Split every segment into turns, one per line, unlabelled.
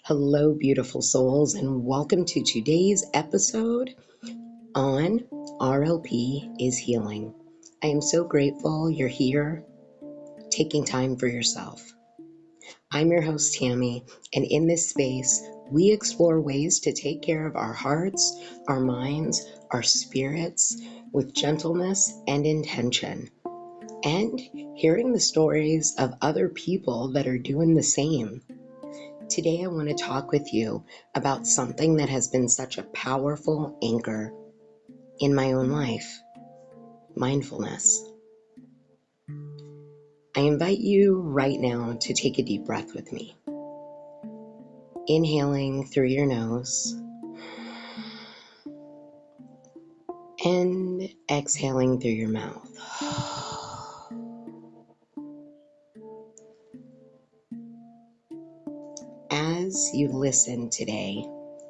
Hello, beautiful souls, and welcome to today's episode on RLP is Healing. I am so grateful you're here taking time for yourself. I'm your host, Tammie, and in this space, we explore ways to take care of our hearts, our minds, our spirits with gentleness and intention. And hearing the stories of other people that are doing the same. Today, I want to talk with you about something that has been such a powerful anchor in my own life, mindfulness. I invite you right now to take a deep breath with me. Inhaling through your nose and exhaling through your mouth. As you listen today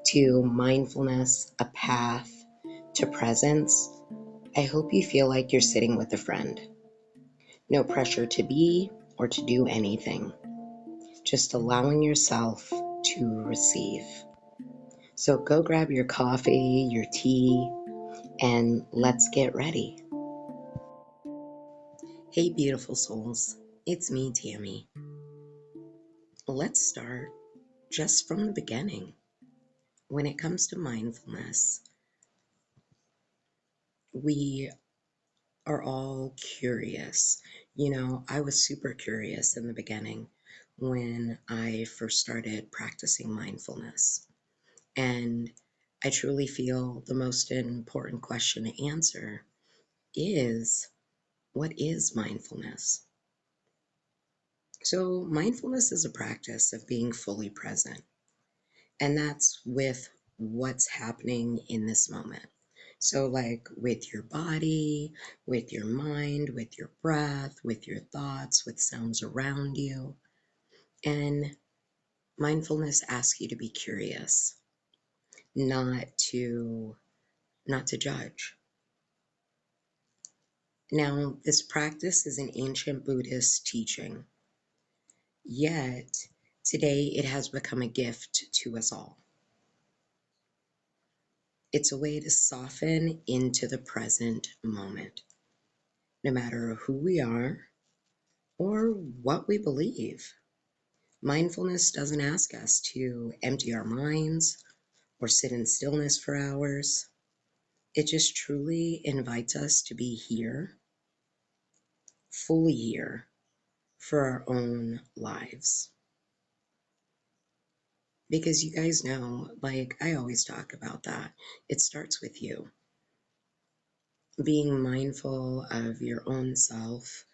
to Mindfulness, a Path to Presence, I hope you feel like you're sitting with a friend. No pressure to be or to do anything, just allowing yourself to receive. So go grab your coffee, your tea, and let's get ready. Hey, beautiful souls, it's me, Tammie. Let's start just from the beginning. When it comes to mindfulness, we are all curious. I was super curious in the beginning when I first started practicing mindfulness. And I truly feel the most important question to answer is, what is mindfulness? So mindfulness is a practice of being fully present. And that's with what's happening in this moment. So like with your body, with your mind, with your breath, with your thoughts, with sounds around you. And mindfulness asks you to be curious, not to judge. Now, this practice is an ancient Buddhist teaching, yet today it has become a gift to us all. It's a way to soften into the present moment, no matter who we are or what we believe. Mindfulness doesn't ask us to empty our minds or sit in stillness for hours. It just truly invites us to be here, fully here, for our own lives. Because you guys know, like I always talk about that, it starts with you. Being mindful of your own self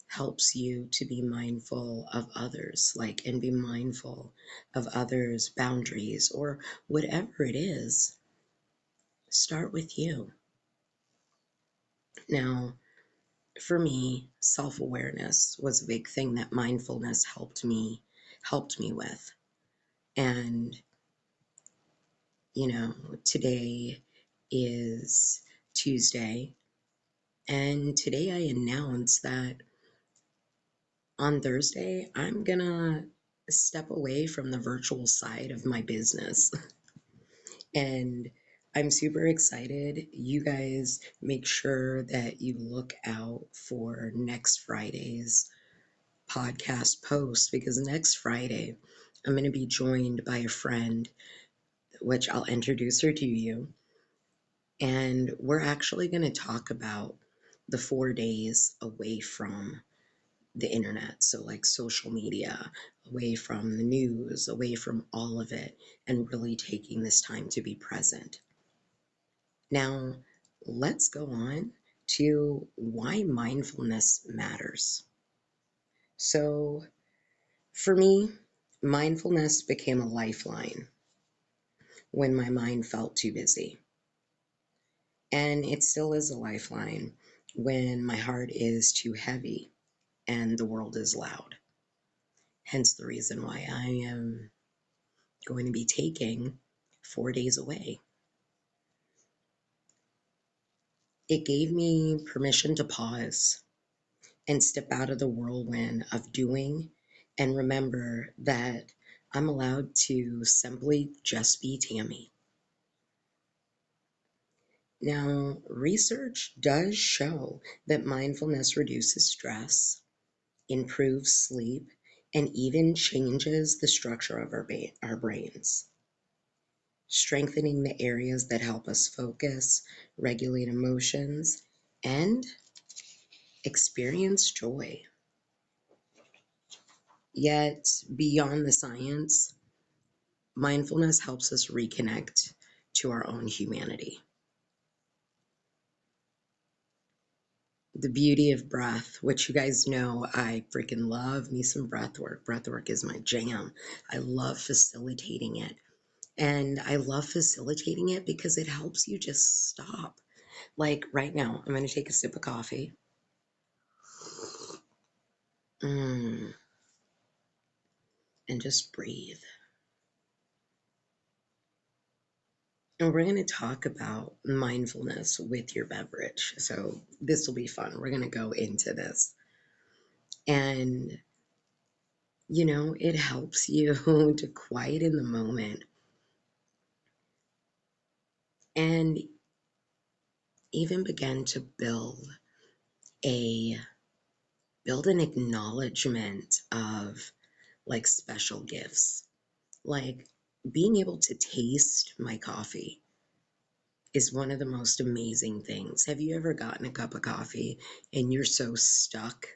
helps you to be mindful of others, and be mindful of others' boundaries or whatever it is. Start with you. Now, for me, self-awareness was a big thing that mindfulness helped me with. And today is Tuesday, and today I announced that on Thursday I'm gonna step away from the virtual side of my business. And I'm super excited. You guys make sure that you look out for next Friday's podcast post, because next Friday I'm going to be joined by a friend, which I'll introduce her to you. And we're actually going to talk about the 4 days away from the internet. So like social media, away from the news, away from all of it, and really taking this time to be present. Now, let's go on to why mindfulness matters. So for me, mindfulness became a lifeline when my mind felt too busy. And it still is a lifeline when my heart is too heavy and the world is loud. Hence the reason why I am going to be taking 4 days away. It gave me permission to pause and step out of the whirlwind of doing and remember that I'm allowed to simply just be Tammie. Now, research does show that mindfulness reduces stress, improves sleep, and even changes the structure of our brains, strengthening the areas that help us focus, regulate emotions, and experience joy. Yet, beyond the science, mindfulness helps us reconnect to our own humanity. The beauty of breath, which you guys know I freaking love me some breath work. Breath work is my jam. I love facilitating it. And I love facilitating it because it helps you just stop. Like right now, I'm going to take a sip of coffee. And just breathe. And we're going to talk about mindfulness with your beverage. So this will be fun. We're going to go into this. And, it helps you to quiet in the moment and even begin to a build an acknowledgement of like special gifts. Like being able to taste my coffee is one of the most amazing things. Have you ever gotten a cup of coffee and you're so stuck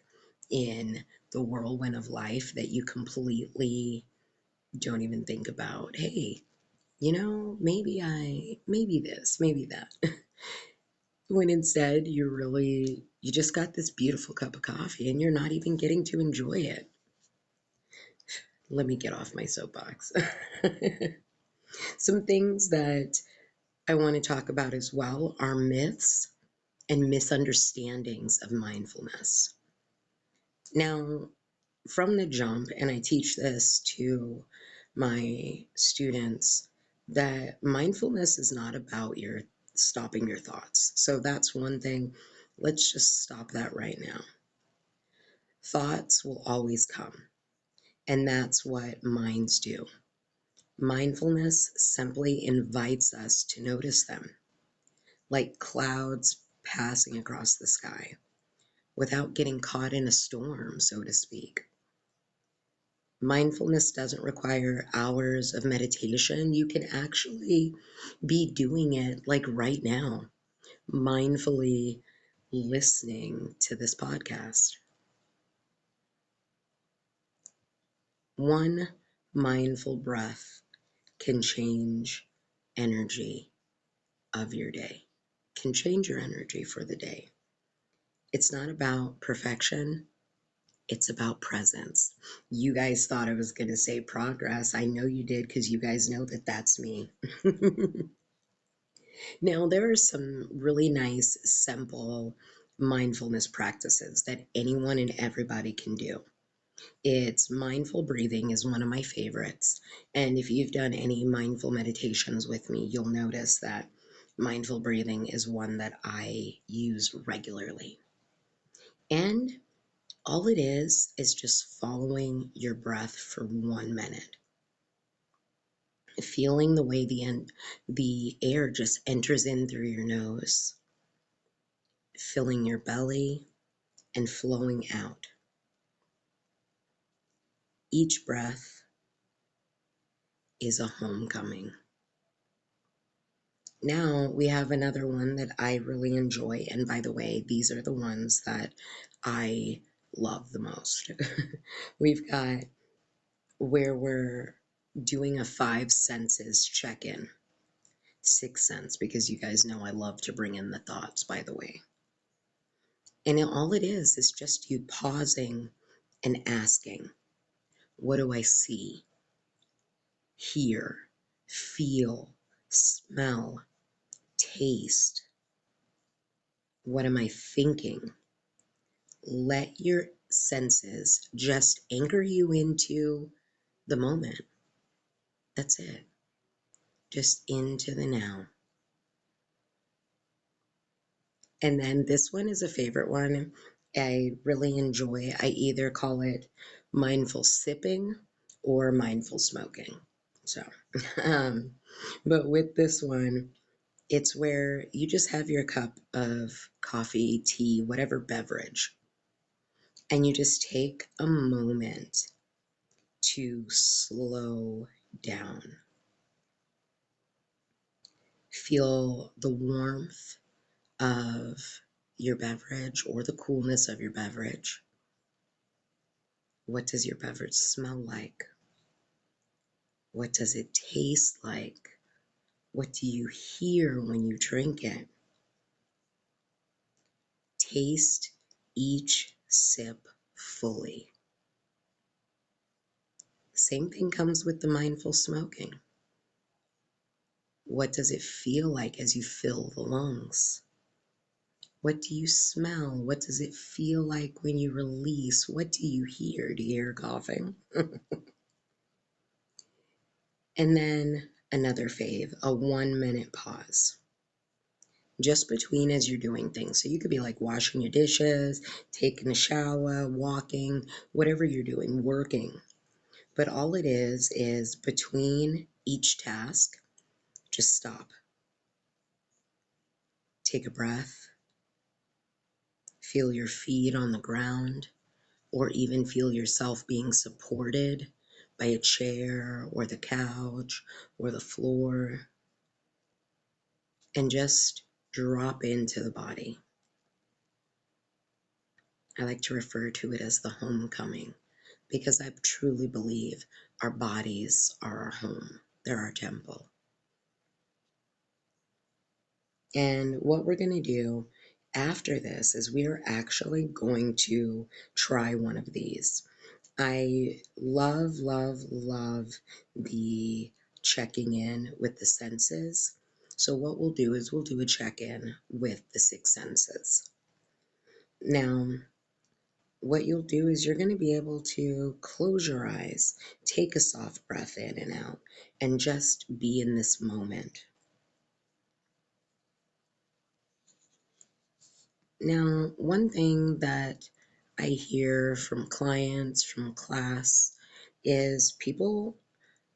in the whirlwind of life that you completely don't even think about, hey, maybe this, maybe that. When instead you just got this beautiful cup of coffee and you're not even getting to enjoy it. Let me get off my soapbox. Some things that I want to talk about as well are myths and misunderstandings of mindfulness. Now, from the jump, and I teach this to my students, that mindfulness is not about your stopping your thoughts. So that's one thing. Let's just stop that right now. Thoughts will always come, and that's what minds do. Mindfulness simply invites us to notice them, like clouds passing across the sky, without getting caught in a storm, so to speak. Mindfulness doesn't require hours of meditation. You can actually be doing it like right now, mindfully listening to this podcast. One mindful breath can change energy of your day, can change your energy for the day. It's not about perfection. It's about presence. You guys thought I was going to say progress. I know you did because you guys know that that's me. Now, there are some really nice, simple mindfulness practices that anyone and everybody can do. It's mindful breathing is one of my favorites. And if you've done any mindful meditations with me, you'll notice that mindful breathing is one that I use regularly. And all it is just following your breath for 1 minute, feeling the way the air just enters in through your nose, filling your belly, and flowing out. Each breath is a homecoming. Now we have another one that I really enjoy. And by the way, these are the ones that I love the most. We've got where we're doing a 5 senses check-in. 6 sense, because you guys know I love to bring in the thoughts, by the way. And all it is just you pausing and asking, what do I see, hear, feel, smell, taste? What am I thinking? Let your senses just anchor you into the moment. That's it. Just into the now. And then this one is a favorite one. I really enjoy. I either call it mindful sipping or mindful smoking. So, um, but with this one, it's where you just have your cup of coffee, tea, whatever beverage, and you just take a moment to slow down. Feel the warmth of your beverage or the coolness of your beverage. What does your beverage smell like? What does it taste like? What do you hear when you drink it? Taste each sip fully. Same thing comes with the mindful smoking. What does it feel like as you fill the lungs? What do you smell? What does it feel like when you release? What do you hear? Do you hear coughing? And then another fave, a 1 minute pause. Just between as you're doing things. So you could be like washing your dishes, taking a shower, walking, whatever you're doing, working. But all it is between each task, just stop. Take a breath. Feel your feet on the ground, or even feel yourself being supported by a chair or the couch or the floor, and just drop into the body. I like to refer to it as the homecoming because I truly believe our bodies are our home. They're our temple. And what we're going to do after this is we are actually going to try one of these. I love, love, love the checking in with the senses. So what we'll do is we'll do a check-in with the six senses. Now, what you'll do is you're going to be able to close your eyes, take a soft breath in and out, and just be in this moment. Now, one thing that I hear from clients, from class, is people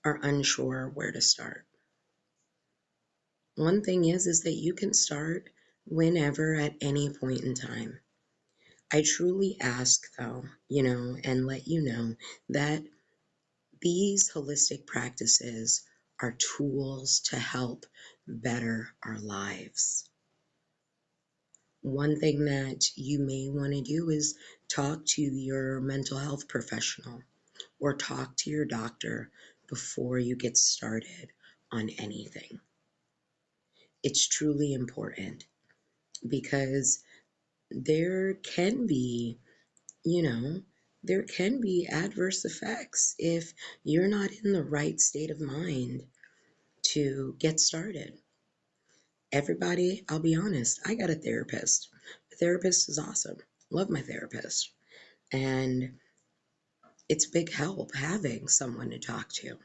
are unsure where to start. One thing is that you can start whenever at any point in time. I truly ask though, and let you know that these holistic practices are tools to help better our lives. One thing that you may want to do is talk to your mental health professional or talk to your doctor before you get started on anything. It's truly important because there can be, you know, there can be adverse effects if you're not in the right state of mind to get started. Everybody, I'll be honest, I got a therapist. A therapist is awesome. Love my therapist. And it's a big help having someone to talk to.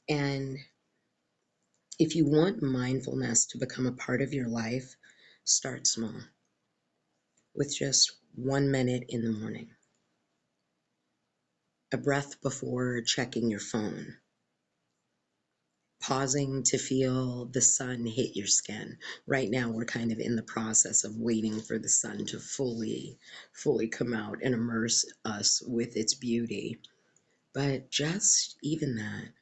And if you want mindfulness to become a part of your life, start small with just 1 minute in the morning, a breath before checking your phone, pausing to feel the sun hit your skin. Right now, we're kind of in the process of waiting for the sun to fully come out and immerse us with its beauty. But just even that,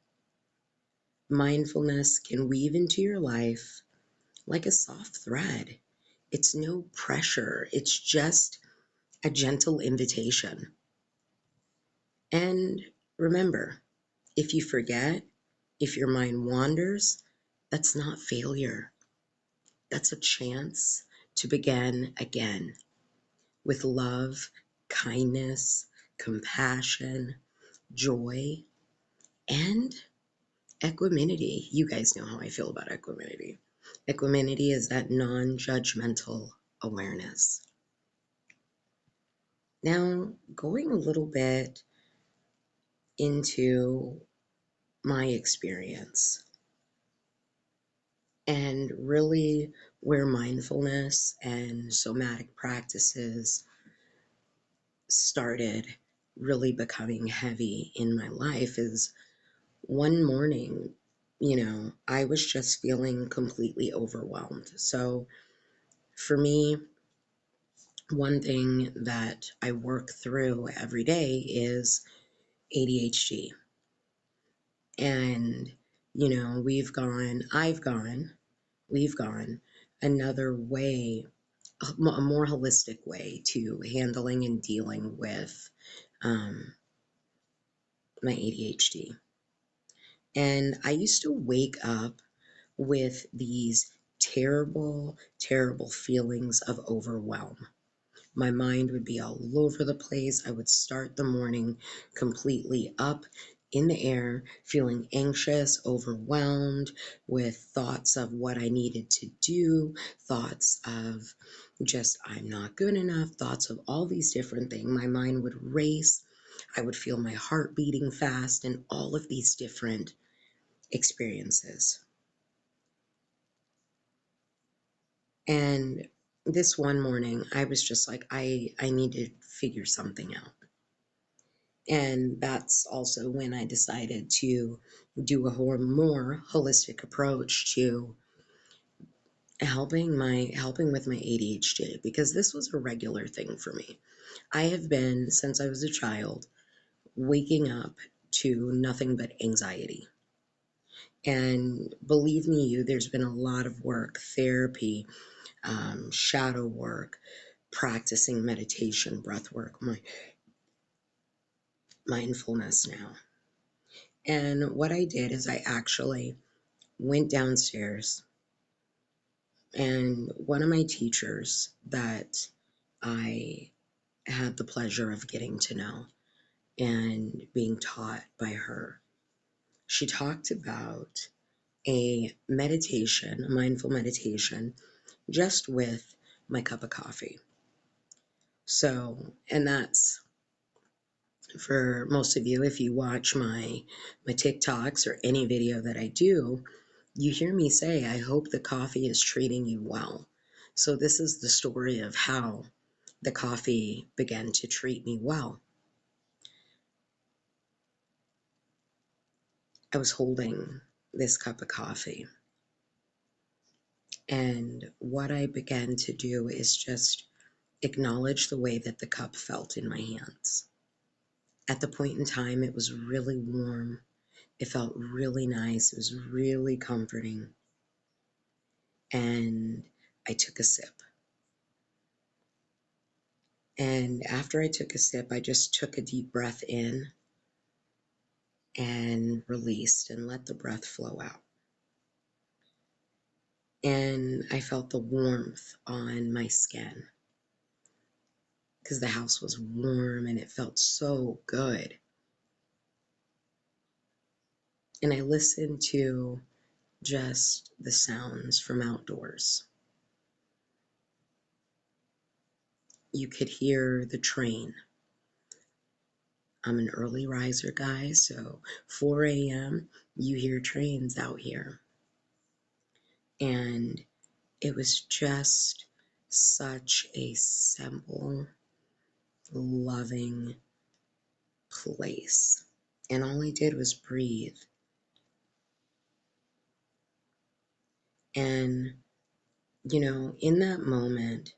mindfulness can weave into your life like a soft thread. It's no pressure, it's just a gentle invitation. And remember, if you forget, if your mind wanders, that's not failure. That's a chance to begin again with love, kindness, compassion, joy, and equanimity. You guys know how I feel about equanimity. Equanimity is that non judgmental awareness. Now, going a little bit into my experience and really where mindfulness and somatic practices started really becoming heavy in my life is one morning, I was just feeling completely overwhelmed. So for me, one thing that I work through every day is ADHD. And, we've gone another way, a more holistic way to handling and dealing with um, my ADHD. And I used to wake up with these terrible, terrible feelings of overwhelm. My mind would be all over the place. I would start the morning completely up in the air, feeling anxious, overwhelmed with thoughts of what I needed to do, thoughts of just I'm not good enough, thoughts of all these different things. My mind would race. I would feel my heart beating fast and all of these different experiences. And this one morning, I was just like, I need to figure something out. And that's also when I decided to do a more holistic approach to helping with my ADHD, because this was a regular thing for me. I have been, since I was a child, waking up to nothing but anxiety. And believe me, there's been a lot of work, therapy, shadow work, practicing meditation, breath work, my mindfulness now. And what I did is I actually went downstairs, and one of my teachers that I had the pleasure of getting to know and being taught by her, she talked about a meditation, a mindful meditation, just with my cup of coffee. So, and that's for most of you, if you watch my TikToks or any video that I do, you hear me say, I hope the coffee is treating you well. So this is the story of how the coffee began to treat me well. I was holding this cup of coffee, and what I began to do is just acknowledge the way that the cup felt in my hands. At the point in time, it was really warm. It felt really nice. It was really comforting. And I took a sip. And after I took a sip, I just took a deep breath in and released and let the breath flow out. And I felt the warmth on my skin because the house was warm and it felt so good. And I listened to just the sounds from outdoors. You could hear the train. I'm an early riser, guys, so 4 a.m., you hear trains out here. And it was just such a simple, loving place. And all I did was breathe. And, in that moment,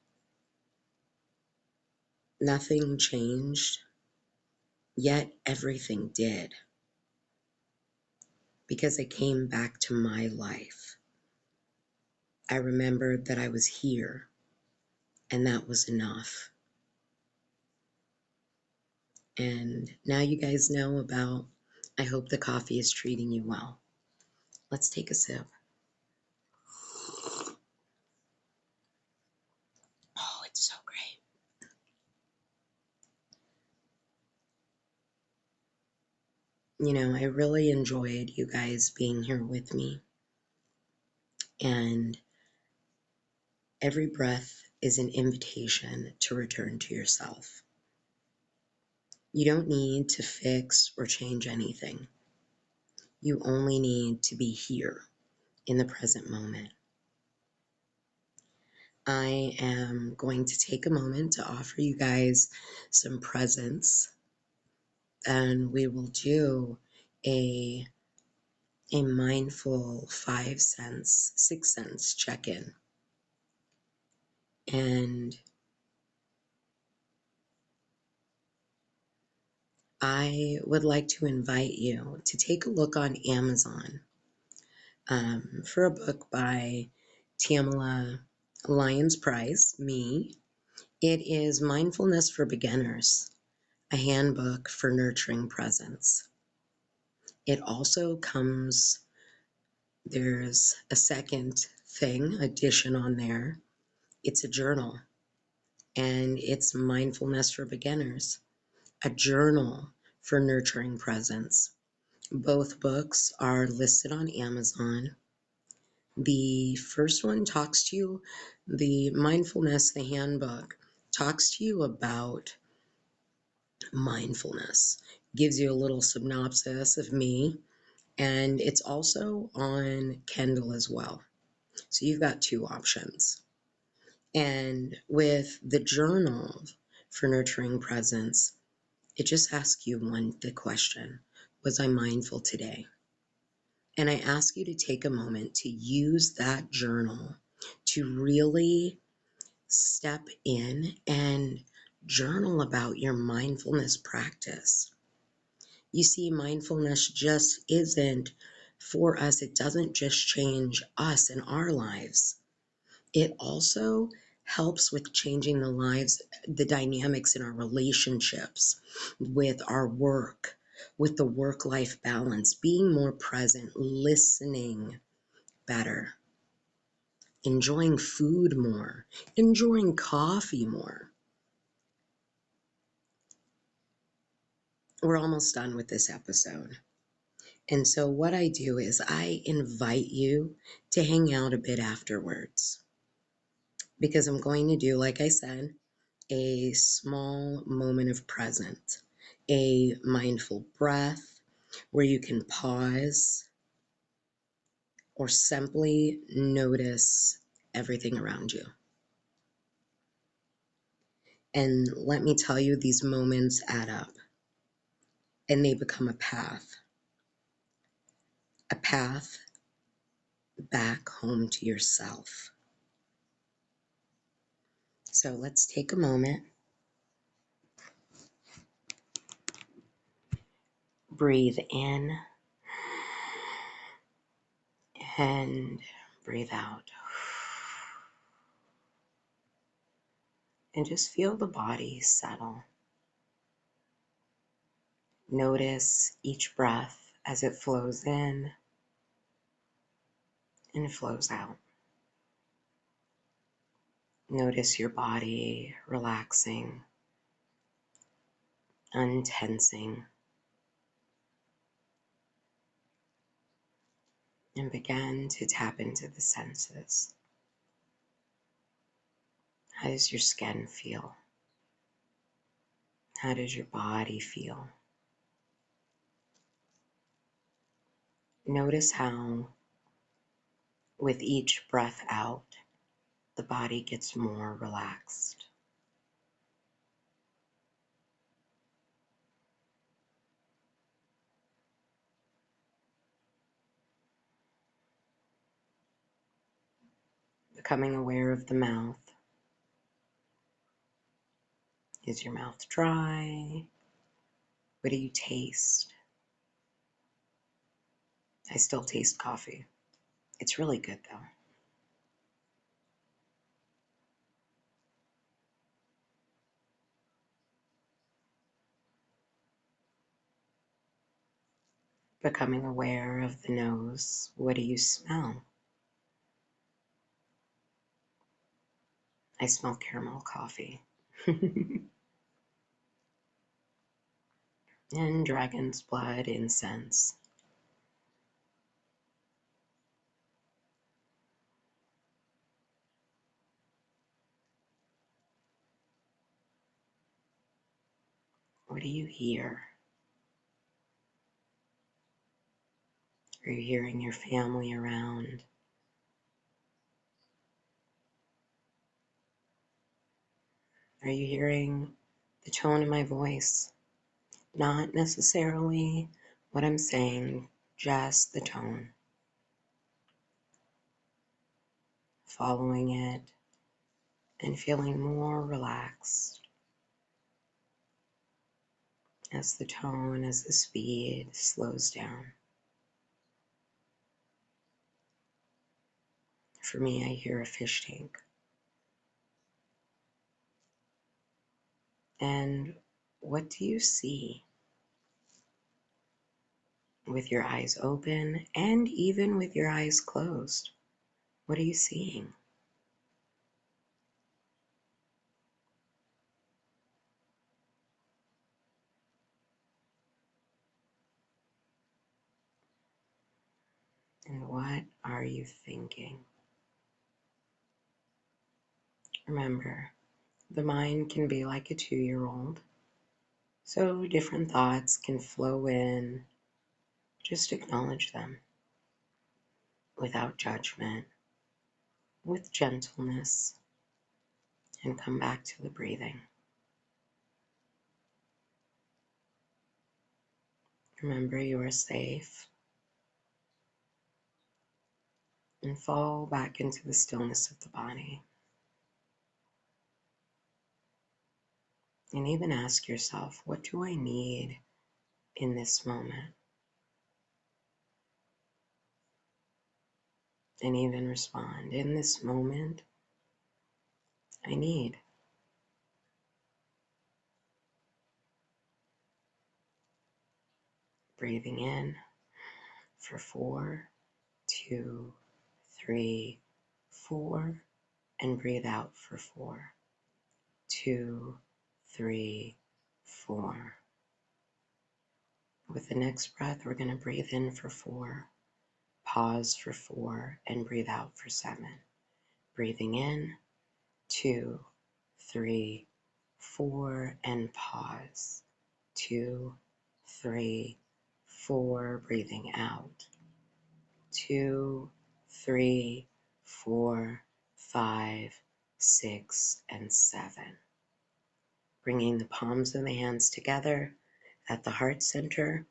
nothing changed, yet everything did. Because I came back to my life. I remembered that I was here, and that was enough. And now you guys know about, I hope the coffee is treating you well. Let's take a sip. Oh, it's so great. I really enjoyed you guys being here with me. And every breath is an invitation to return to yourself. You don't need to fix or change anything. You only need to be here in the present moment. I am going to take a moment to offer you guys some presents. and we will do a mindful 5 cents, 6 cents check-in. And I would like to invite you to take a look on Amazon for a book by Tammie Lyons Price, me. It is Mindfulness for Beginners, a handbook for nurturing presence. It also comes, there's a second addition on there. It's a journal, and it's Mindfulness for Beginners, a journal for nurturing presence. Both books are listed on Amazon. The first one talks to you, the Mindfulness, the handbook, talks to you about mindfulness, gives you a little synopsis of me, and it's also on Kindle as well. So you've got two options. And with the journal for nurturing presence, it just asks you the question: was I mindful today? And I ask you to take a moment to use that journal to really step in and journal about your mindfulness practice. You see, mindfulness just isn't for us. It doesn't just change us and our lives. It also helps with changing the lives, the dynamics in our relationships, with our work, with the work-life balance, being more present, listening better, enjoying food more, enjoying coffee more. We're almost done with this episode. And so what I do is I invite you to hang out a bit afterwards, because I'm going to do, like I said, a small moment of presence, a mindful breath where you can pause or simply notice everything around you. And let me tell you, these moments add up and they become a path back home to yourself. So let's take a moment, breathe in and breathe out. And just feel the body settle. Notice each breath as it flows in and flows out. Notice your body relaxing, untensing, and begin to tap into the senses. How does your skin feel? How does your body feel? Notice how, with each breath out, the body gets more relaxed. Becoming aware of the mouth. Is your mouth dry? What do you taste? I still taste coffee. It's really good though. Becoming aware of the nose. What do you smell? I smell caramel coffee. And dragon's blood incense. What do you hear? Are you hearing your family around? Are you hearing the tone of my voice? Not necessarily what I'm saying, just the tone. Following it and feeling more relaxed as the tone, as the speed slows down. For me, I hear a fish tank. And what do you see with your eyes open and even with your eyes closed? What are you seeing? And what are you thinking? Remember, the mind can be like a 2-year-old, so different thoughts can flow in. Just acknowledge them without judgment, with gentleness, and come back to the breathing. Remember, you are safe, and fall back into the stillness of the body. And even ask yourself, what do I need in this moment? And even respond, in this moment, I need. Breathing in for 4, 2, 3, 4, and breathe out for 4, 2, 3, 4. With the next breath, we're going to breathe in for 4, pause for 4, and breathe out for 7. Breathing in, 2, 3, 4, and pause. 2, 3, 4, breathing out. 2, 3, 4, 5, 6, and 7. Bringing the palms of the hands together at the heart center,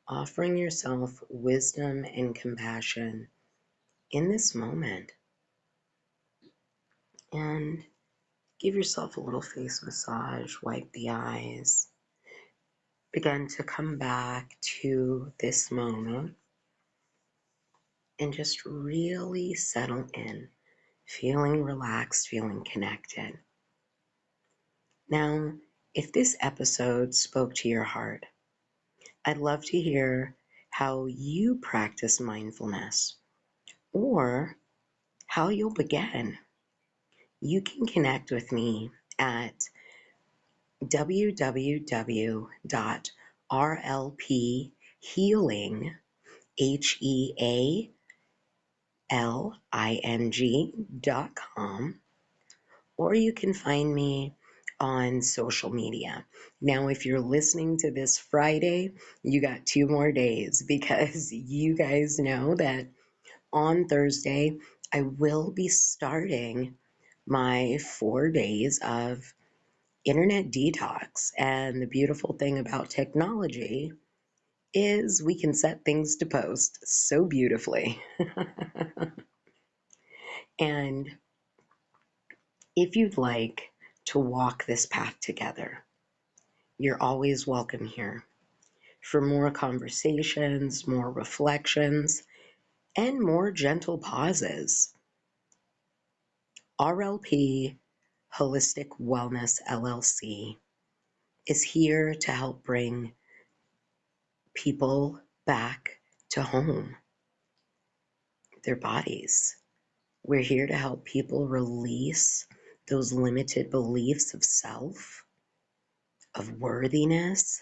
offering yourself wisdom and compassion in this moment. And give yourself a little face massage, wipe the eyes. Begin to come back to this moment and just really settle in, feeling relaxed, feeling connected. Now, if this episode spoke to your heart, I'd love to hear how you practice mindfulness or how you'll begin. You can connect with me at www.rlphealing.com, or you can find me on social media. Now, if you're listening to this Friday, you got 2 more days because you guys know that on Thursday, I will be starting my 4 days of internet detox. And the beautiful thing about technology is we can set things to post so beautifully. And if you'd like to walk this path together, you're always welcome here for more conversations, more reflections, and more gentle pauses. RLP Holistic Wellness LLC is here to help bring people back to home, their bodies. We're here to help people release those limited beliefs of self, of worthiness.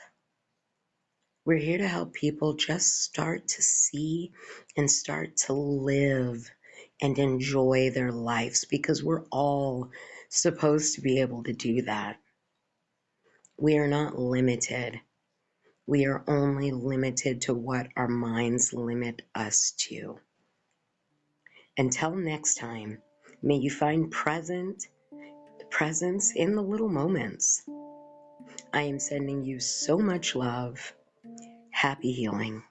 We're here to help people just start to see and start to live and enjoy their lives, because we're all supposed to be able to do that. We are not limited. We are only limited to what our minds limit us to. Until next time, may you find presence in the little moments. I am sending you so much love. Happy healing.